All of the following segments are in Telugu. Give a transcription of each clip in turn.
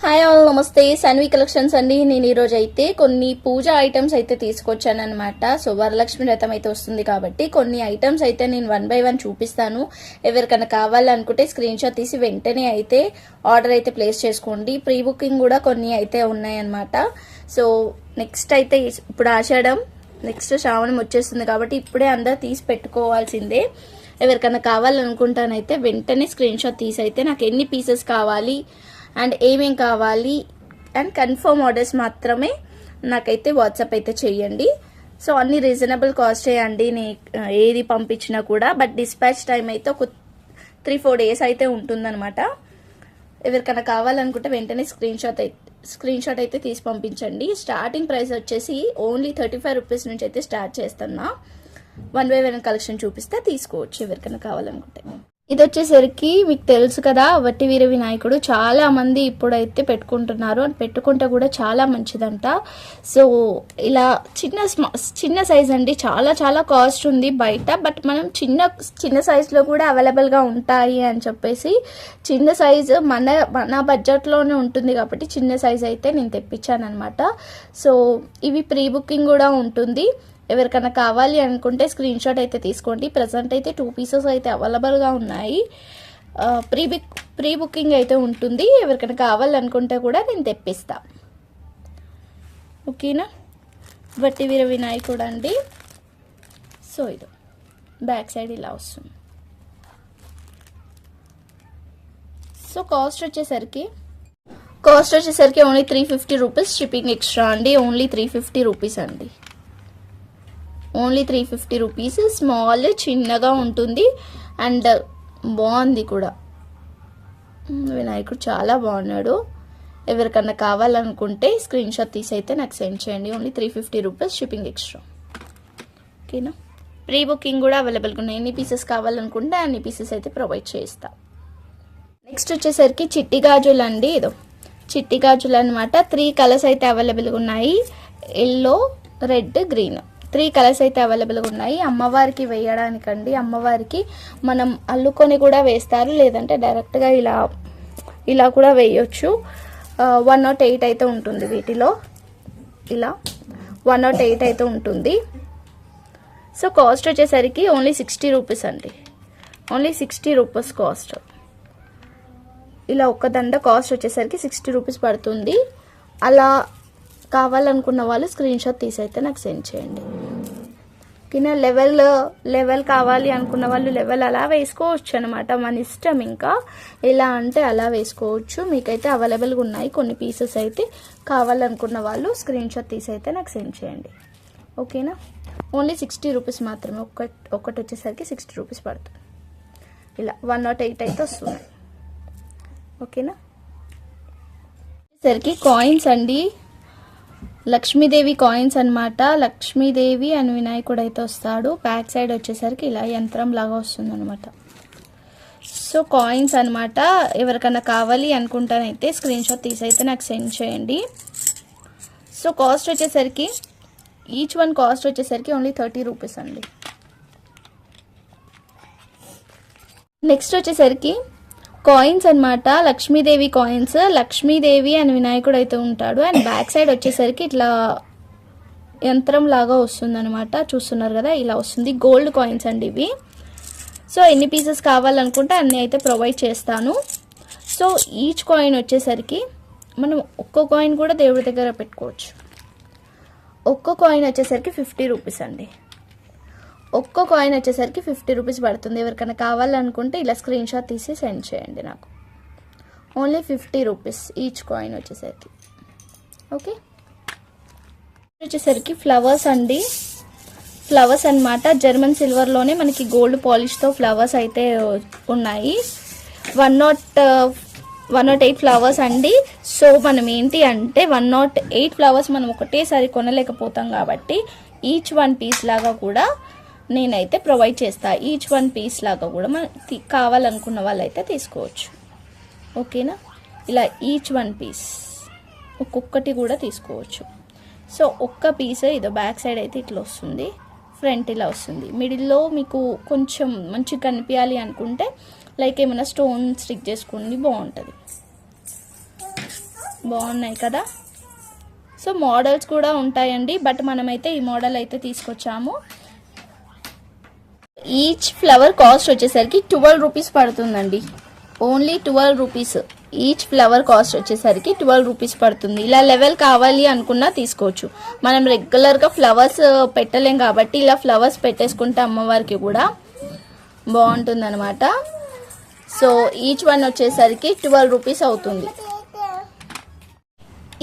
హాయ్ ఆల్, నమస్తే. సన్వి కలెక్షన్స్ అండి. నేను ఈరోజు అయితే కొన్ని పూజ ఐటమ్స్ అయితే తీసుకొచ్చాను అనమాట. సో వరలక్ష్మి వ్రతం అయితే వస్తుంది కాబట్టి కొన్ని ఐటమ్స్ అయితే నేను 1 by 1 చూపిస్తాను. ఎవరికైనా కావాలనుకుంటే స్క్రీన్ షాట్ తీసి వెంటనే అయితే ఆర్డర్ అయితే ప్లేస్ చేసుకోండి. ప్రీ బుకింగ్ కూడా కొన్ని అయితే ఉన్నాయన్నమాట. సో నెక్స్ట్ అయితే ఇప్పుడు ఆషాఢం, నెక్స్ట్ శ్రావణం వచ్చేస్తుంది కాబట్టి ఇప్పుడే అందరూ తీసి పెట్టుకోవాల్సిందే. ఎవరికైనా కావాలనుకుంటానైతే వెంటనే స్క్రీన్ షాట్ తీసి అయితే నాకు ఎన్ని పీసెస్ కావాలి అండ్ ఏమేం కావాలి అండ్ కన్ఫర్మ్ ఆర్డర్స్ మాత్రమే నాకైతే వాట్సాప్ అయితే చేయండి. సో అన్ని రీజనబుల్ కాస్ట్ చేయండి ఏది పంపించినా కూడా. బట్ డిస్పాచ్ టైం అయితే ఒక 3-4 days అయితే ఉంటుందన్నమాట. ఎవరికైనా కావాలనుకుంటే వెంటనే స్క్రీన్ షాట్ అయితే తీసి పంపించండి. స్టార్టింగ్ ప్రైస్ వచ్చేసి ఓన్లీ 35 రూపీస్ నుంచి అయితే స్టార్ట్ చేస్తున్నా. 1 by 1 కలెక్షన్ చూపిస్తే తీసుకోవచ్చు ఎవరికైనా కావాలనుకుంటే. ఇది వచ్చేసరికి మీకు తెలుసు కదా, వట్టి వీర వినాయకుడు చాలా మంది ఇప్పుడైతే పెట్టుకుంటున్నారు. అని పెట్టుకుంటే కూడా చాలా మంచిదంట. సో ఇలా చిన్న సైజ్ అండి, చాలా చాలా కాస్ట్ ఉంది బయట. బట్ మనం చిన్న సైజులో కూడా అవైలబుల్గా ఉంటాయి అని చెప్పేసి చిన్న సైజు మన బడ్జెట్లోనే ఉంటుంది కాబట్టి చిన్న సైజ్ అయితే నేను తెప్పించాను అనమాట. సో ఇవి ప్రీ బుకింగ్ కూడా ఉంటుంది. ఎవరికైనా కావాలి అనుకుంటే స్క్రీన్ షాట్ అయితే తీసుకోండి. ప్రజెంట్ అయితే 2 pieces అయితే అవైలబుల్గా ఉన్నాయి. ప్రీ బుకింగ్ అయితే ఉంటుంది. ఎవరికైనా కావాలనుకుంటే కూడా నేను తెప్పిస్తా. ఓకేనా. వట్టి వీర వినాయకుడు అండి. సో ఇది బ్యాక్ సైడ్ ఇలా వస్తుంది. సో కాస్ట్ వచ్చేసరికి ఓన్లీ 350 రూపీస్. షిప్పింగ్ ఎక్స్ట్రా అండి. ఓన్లీ 350 రూపీస్ అండి. Only 350 rupees. స్మాల్ చిన్నగా ఉంటుంది అండ్ బాగుంది కూడా. వినాయకుడు చాలా బాగున్నాడు. ఎవరికన్నా కావాలనుకుంటే స్క్రీన్ షాట్ తీసి అయితే నాకు సెండ్ చేయండి. Only 350 rupees. Shipping extra. ఓకేనా. ప్రీ బుకింగ్ కూడా అవైలబుల్గా ఉన్నాయి. ఎన్ని పీసెస్ కావాలనుకుంటే అన్ని పీసెస్ అయితే ప్రొవైడ్ చేస్తా. నెక్స్ట్ వచ్చేసరికి చిట్టి గాజులు అండి. ఇదో చిట్టి గాజులు అనమాట. 3 కలర్స్ అయితే అవైలబుల్గా ఉన్నాయి. ఎల్లో, రెడ్, గ్రీన్ 3 కలర్స్ అయితే అవైలబుల్గా ఉన్నాయి. అమ్మవారికి వేయడానికండి. అమ్మవారికి మనం అల్లుకొని కూడా వేస్తారు, లేదంటే డైరెక్ట్గా ఇలా కూడా వేయొచ్చు. 108 అయితే ఉంటుంది వీటిలో. ఇలా 108 అయితే ఉంటుంది. సో కాస్ట్ వచ్చేసరికి ఓన్లీ 60 రూపీస్ అండి. Only 60 rupees cost. ఇలా ఒక్క దండ కాస్ట్ వచ్చేసరికి 60 రూపీస్ పడుతుంది. అలా కావాలనుకున్న వాళ్ళు స్క్రీన్ షాట్ తీసి అయితే నాకు సెండ్ చేయండి. ఓకేనా. లెవెల్ కావాలి అనుకున్న వాళ్ళు లెవెల్ అలా వేసుకోవచ్చు అనమాట. మన ఇష్టం. ఇంకా ఎలా అంటే అలా వేసుకోవచ్చు. మీకైతే అవైలబుల్గా ఉన్నాయి కొన్ని పీసెస్ అయితే. కావాలనుకున్న వాళ్ళు స్క్రీన్ షాట్ తీసి అయితే నాకు సెండ్ చేయండి. ఓకేనా. ఓన్లీ 60 రూపీస్ మాత్రమే. ఒకటి వచ్చేసరికి 60 రూపీస్ పడుతుంది. ఇలా 108 అయితే వస్తుంది. ఓకేనా. సరికి కాయిన్స్ అండి. లక్ష్మీదేవి కాయిన్స్ అనమాట. లక్ష్మీదేవి అని వినాయకుడు అయితే వస్తాడు. బ్యాక్ సైడ్ వచ్చేసరికి ఇలా యంత్రం లాగా వస్తుంది అనమాట. సో కాయిన్స్ అనమాట. ఎవరికన్నా కావాలి అనుకుంటానైతే స్క్రీన్ షాట్ తీసి అయితే నాకు సెండ్ చేయండి. సో కాస్ట్ వచ్చేసరికి ఈచ్ వన్ కాస్ట్ వచ్చేసరికి ఓన్లీ 30 రూపీస్ అండి. నెక్స్ట్ వచ్చేసరికి కాయిన్స్ అనమాట. లక్ష్మీదేవి కాయిన్స్. లక్ష్మీదేవి అని వినాయకుడు అయితే ఉంటాడు. అండ్ బ్యాక్ సైడ్ వచ్చేసరికి ఇట్లా యంత్రం లాగా వస్తుంది అనమాట. చూస్తున్నారు కదా, ఇలా వస్తుంది. గోల్డ్ కాయిన్స్ అండి ఇవి. సో ఎన్ని పీసెస్ కావాలనుకుంటే అన్ని అయితే ప్రొవైడ్ చేస్తాను. సో ఈచ్ కాయిన్ వచ్చేసరికి మనం ఒక్కో కాయిన్ కూడా దేవుడి దగ్గర పెట్టుకోవచ్చు. ఒక్కో కాయిన్ వచ్చేసరికి 50 రూపీస్ అండి. ఒక్కో కాయిన్ వచ్చేసరికి 50 రూపీస్ పడుతుంది. ఎవరికైనా కావాలనుకుంటే ఇలా స్క్రీన్ షాట్ తీసి సెండ్ చేయండి నాకు. ఓన్లీ 50 రూపీస్ ఈచ్ కాయిన్ వచ్చేసరికి. ఓకే. వచ్చేసరికి ఫ్లవర్స్ అండి. ఫ్లవర్స్ అనమాట. జర్మన్ సిల్వర్లోనే మనకి గోల్డ్ పాలిష్తో ఫ్లవర్స్ అయితే ఉన్నాయి. 108 ఫ్లవర్స్ అండి. సో మనం ఏంటి అంటే 108 ఫ్లవర్స్ మనం ఒకటేసారి కొనలేకపోతాం కాబట్టి ఈచ్ 1 పీస్ లాగా కూడా నేనైతే ప్రొవైడ్ చేస్తా. ఈచ్ 1 పీస్ లాగా కూడా మనం కావాలనుకున్న వాళ్ళైతే తీసుకోవచ్చు. ఓకేనా. ఇలా ఈచ్ 1 పీస్ ఒక్కొక్కటి కూడా తీసుకోవచ్చు. సో ఒక్క పీస్ ఇదో బ్యాక్ సైడ్ అయితే ఇట్లా వస్తుంది. ఫ్రంట్ ఇలా వస్తుంది. మిడిల్లో మీకు కొంచెం మంచిగా కనిపించాలి అనుకుంటే లైక్ ఏమైనా స్టోన్ స్టిక్ చేసుకోండి, బాగుంటుంది. బాగున్నాయి కదా. సో మోడల్స్ కూడా ఉంటాయండి, బట్ మనమైతే ఈ మోడల్ అయితే తీసుకొచ్చాము. ఈచ్ ఫ్లవర్ కాస్ట్ వచ్చేసరికి 12 రూపీస్ పడుతుందండి. Only 12 rupees. Each flower cost వచ్చేసరికి 12 రూపీస్ పడుతుంది. ఇలా లెవెల్ కావాలి అనుకున్నా తీసుకోవచ్చు. మనం రెగ్యులర్గా ఫ్లవర్స్ పెట్టలేం కాబట్టి ఇలా ఫ్లవర్స్ పెట్టేసుకుంటే అమ్మవారికి కూడా బాగుంటుంది అనమాట. సో ఈచ్ వన్ వచ్చేసరికి 12 రూపీస్ అవుతుంది.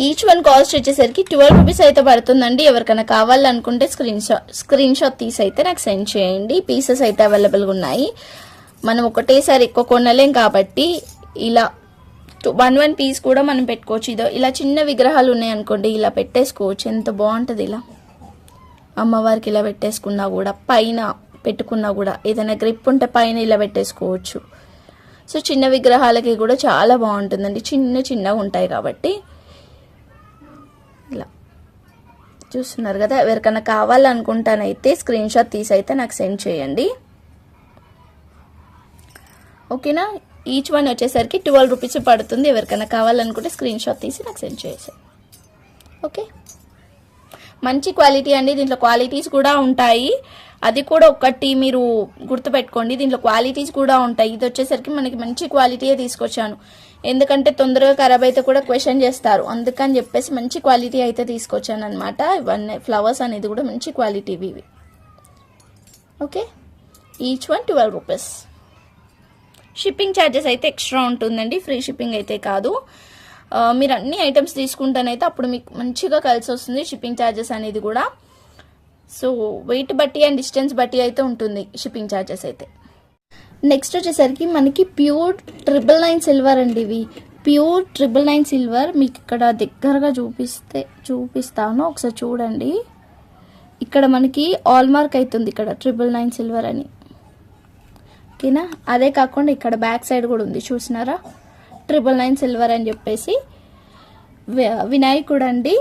ఈచ్ వన్ కాస్ట్ వచ్చేసరికి 12 రూపీస్ అయితే పడుతుందండి. ఎవరికైనా కావాలనుకుంటే స్క్రీన్ షాట్ తీసి అయితే నాకు సెండ్ చేయండి. పీసెస్ అయితే అవైలబుల్గా ఉన్నాయి. మనం ఒకటేసారి ఎక్కువ కొనలేం కాబట్టి ఇలా 1 పీస్ కూడా మనం పెట్టుకోవచ్చు. ఇదో ఇలా చిన్న విగ్రహాలు ఉన్నాయి అనుకోండి, ఇలా పెట్టేసుకోవచ్చు. ఎంత బాగుంటుంది. ఇలా అమ్మవారికి ఇలా పెట్టేసుకున్నా కూడా, పైన పెట్టుకున్నా కూడా, ఏదైనా గ్రిప్ ఉంటే పైన ఇలా పెట్టేసుకోవచ్చు. సో చిన్న విగ్రహాలకి కూడా చాలా బాగుంటుందండి. చిన్నగా ఉంటాయి కాబట్టి ఇలా చూస్తున్నారు కదా. ఎవరికైనా కావాలనుకుంటానైతే స్క్రీన్ షాట్ తీసి అయితే నాకు సెండ్ చేయండి. ఓకేనా. ఈచ్ వన్ వచ్చేసరికి 12 రూపీస్ పడుతుంది. ఎవరికైనా కావాలనుకుంటే స్క్రీన్ షాట్ తీసి నాకు సెండ్ చేసేది. ఓకే. మంచి క్వాలిటీ అండి. దీంట్లో క్వాలిటీస్ కూడా ఉంటాయి. అది కూడా ఒకటి మీరు గుర్తుపెట్టుకోండి, దీంట్లో క్వాలిటీస్ కూడా ఉంటాయి. ఇది వచ్చేసరికి మనకి మంచి క్వాలిటీయే తీసుకొచ్చాను. ఎందుకంటే తొందరగా ఖరాబ్ అయితే కూడా క్వశ్చన్ చేస్తారు, అందుకని చెప్పేసి మంచి క్వాలిటీ అయితే తీసుకొచ్చాను అనమాట. ఇవన్నీ ఫ్లవర్స్ అనేది కూడా మంచి క్వాలిటీ ఇవి. Okay. Each one 12 rupees. Shipping charges అయితే ఎక్స్ట్రా ఉంటుందండి, ఫ్రీ షిప్పింగ్ అయితే కాదు. మీరు అన్ని ఐటమ్స్ తీసుకుంటానైతే అప్పుడు మీకు మంచిగా కలిసి వస్తుంది షిప్పింగ్ ఛార్జెస్ అనేది కూడా. సో వెయిట్ బట్టి అండ్ డిస్టెన్స్ బట్టి అయితే ఉంటుంది షిప్పింగ్ ఛార్జెస్ అయితే. నెక్స్ట్ వచ్చేసరికి మనకి ప్యూర్ 999 సిల్వర్ అండి. ఇవి ప్యూర్ 999 సిల్వర్. మీకు ఇక్కడ దగ్గరగా చూపిస్తాను, ఒకసారి చూడండి. ఇక్కడ మనకి ఆల్ మార్క్ అవుతుంది ఇక్కడ 999 సిల్వర్ అని. ఓకేనా. అదే కాకుండా ఇక్కడ బ్యాక్ సైడ్ కూడా ఉంది, చూసినారా, 999 సిల్వర్ అని చెప్పేసి. వినాయకుడు అండి.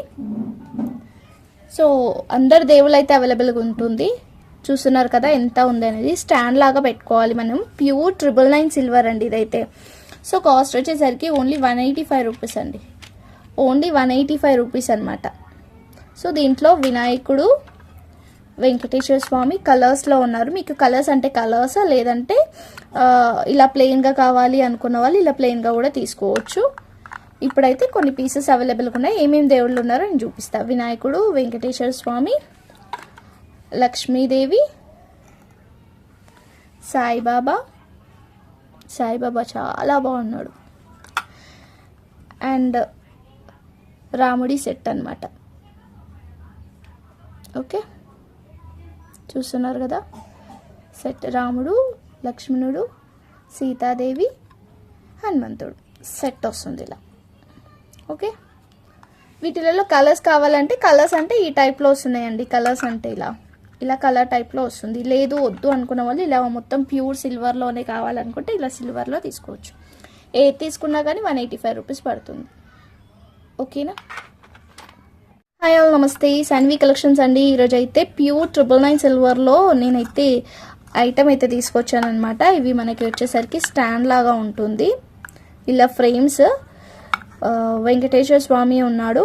సో అందరు దేవుళ్ళు అయితే అవైలబుల్గా ఉంటుంది. చూస్తున్నారు కదా ఎంత ఉంది అనేది. స్టాండ్ లాగా పెట్టుకోవాలి మనం. ప్యూర్ 999 సిల్వర్ అండి ఇదైతే. సో కాస్ట్ వచ్చేసరికి ఓన్లీ 185 రూపీస్ అండి. ఓన్లీ 185 రూపీస్ అనమాట. సో దీంట్లో వినాయకుడు, వెంకటేశ్వర స్వామి కలర్స్లో ఉన్నారు. మీకు కలర్స్ అంటే కలర్స్, లేదంటే ఇలా ప్లెయిన్గా కావాలి అనుకున్న వాళ్ళు ఇలా ప్లెయిన్గా కూడా తీసుకోవచ్చు. ఇప్పుడైతే కొన్ని పీసెస్ అవైలబుల్గా ఉన్నాయి. ఏమేమి దేవుళ్ళు ఉన్నారో నేను చూపిస్తా. వినాయకుడు, వెంకటేశ్వర స్వామి, లక్ష్మీదేవి, సాయిబాబా చాలా బాగున్నాడు, అండ్ రాముడి సెట్ అన్నమాట. ఓకే, చూస్తున్నారు కదా సెట్. రాముడు, లక్ష్మణుడు, సీతాదేవి, హనుమంతుడు సెట్ వస్తుంది ఇలా. ఓకే. వీటిలలో కలర్స్ కావాలంటే కలర్స్ అంటే ఈ టైప్లో వస్తున్నాయండి. కలర్స్ అంటే ఇలా కలర్ టైప్లో వస్తుంది. లేదు వద్దు అనుకున్న వాళ్ళు ఇలా మొత్తం ప్యూర్ సిల్వర్లోనే కావాలనుకుంటే ఇలా సిల్వర్లో తీసుకోవచ్చు. ఏది తీసుకున్నా కానీ 185 రూపీస్ పడుతుంది. ఓకేనా. హాయ్ ఆల్, నమస్తే. సాన్వి కలెక్షన్స్ అండి. ఈరోజు అయితే ప్యూర్ 999 సిల్వర్లో నేనైతే ఐటమ్ అయితే తీసుకొచ్చాను అనమాట. ఇవి మనకి వచ్చేసరికి స్టాండ్ లాగా ఉంటుంది. ఇలా ఫ్రేమ్స్. వెంకటేశ్వర స్వామి ఉన్నాడు,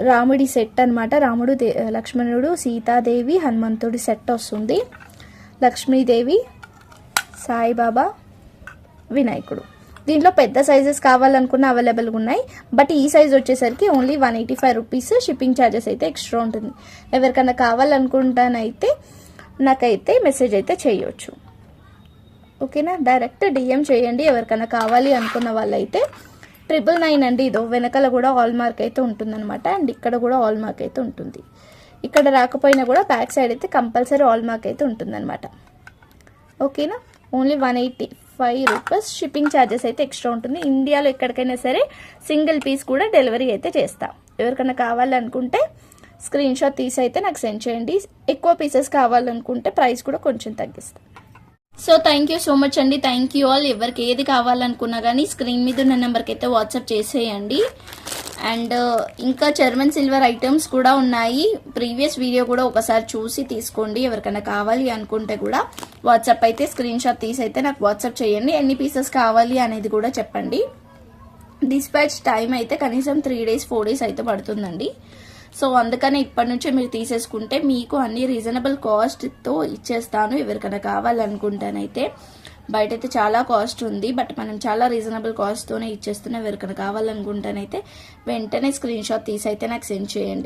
రాముడి సెట్ అనమాట. రాముడు, లక్ష్మణుడు, సీతాదేవి, హనుమంతుడి సెట్ వస్తుంది. లక్ష్మీదేవి, సాయిబాబా, వినాయకుడు. దీంట్లో పెద్ద సైజెస్ కావాలనుకున్న అవైలబుల్గా ఉన్నాయి. బట్ ఈ సైజ్ వచ్చేసరికి ఓన్లీ 185 రూపీస్. షిప్పింగ్ ఛార్జెస్ అయితే ఎక్స్ట్రా ఉంటుంది. ఎవరికైనా కావాలనుకుంటానైతే నాకైతే మెసేజ్ అయితే చేయొచ్చు. ఓకేనా. డైరెక్ట్ డిఎం చేయండి ఎవరికైనా కావాలి అనుకున్న వాళ్ళైతే. 999 అండి. ఇదో వెనకాల కూడా ఆల్ మార్క్ అయితే ఉంటుందన్నమాట. అండ్ ఇక్కడ కూడా ఆల్ మార్క్ అయితే ఉంటుంది. ఇక్కడ రాకపోయినా కూడా బ్యాక్ సైడ్ అయితే కంపల్సరీ ఆల్ మార్క్ అయితే ఉంటుందన్నమాట. ఓకేనా. Only 185 rupees. షిప్పింగ్ ఛార్జెస్ అయితే ఎక్స్ట్రా ఉంటుంది. ఇండియాలో ఎక్కడికైనా సరే సింగిల్ పీస్ కూడా డెలివరీ అయితే చేస్తాం. ఎవరికైనా కావాలనుకుంటే స్క్రీన్ షాట్ తీసి అయితే నాకు సెండ్ చేయండి. ఎక్కువ పీసెస్ కావాలనుకుంటే ప్రైస్ కూడా కొంచెం తగ్గిస్తాం. So thank you so much అండి. Thank you all. ఎవరికి ఏది కావాలనుకున్నా కానీ స్క్రీన్ మీద ఉన్న నెంబర్కి అయితే వాట్సాప్ చేసేయండి. అండ్ ఇంకా జర్మన్ సిల్వర్ ఐటమ్స్ కూడా ఉన్నాయి. ప్రీవియస్ వీడియో కూడా ఒకసారి చూసి తీసుకోండి. ఎవరికైనా కావాలి అనుకుంటే కూడా వాట్సాప్ అయితే స్క్రీన్ షాట్ తీసి అయితే నాకు వాట్సాప్ చేయండి. ఎన్ని పీసెస్ కావాలి అనేది కూడా చెప్పండి. డిస్పాచ్ టైం అయితే కనీసం 3 days 4 days అయితే పడుతుందండి. సో అందుకని ఇప్పటి నుంచే మీరు తీసేసుకుంటే మీకు అన్ని రీజనబుల్ కాస్ట్తో ఇచ్చేస్తాను. ఎవరికైనా కావాలనుకుంటానైతే బయట అయితే చాలా కాస్ట్ ఉంది, బట్ మనం చాలా రీజనబుల్ కాస్ట్తోనే ఇచ్చేస్తున్నాం. ఎవరికైనా కావాలనుకుంటానైతే వెంటనే స్క్రీన్ షాట్ తీసి అయితే నాకు సెండ్ చేయండి.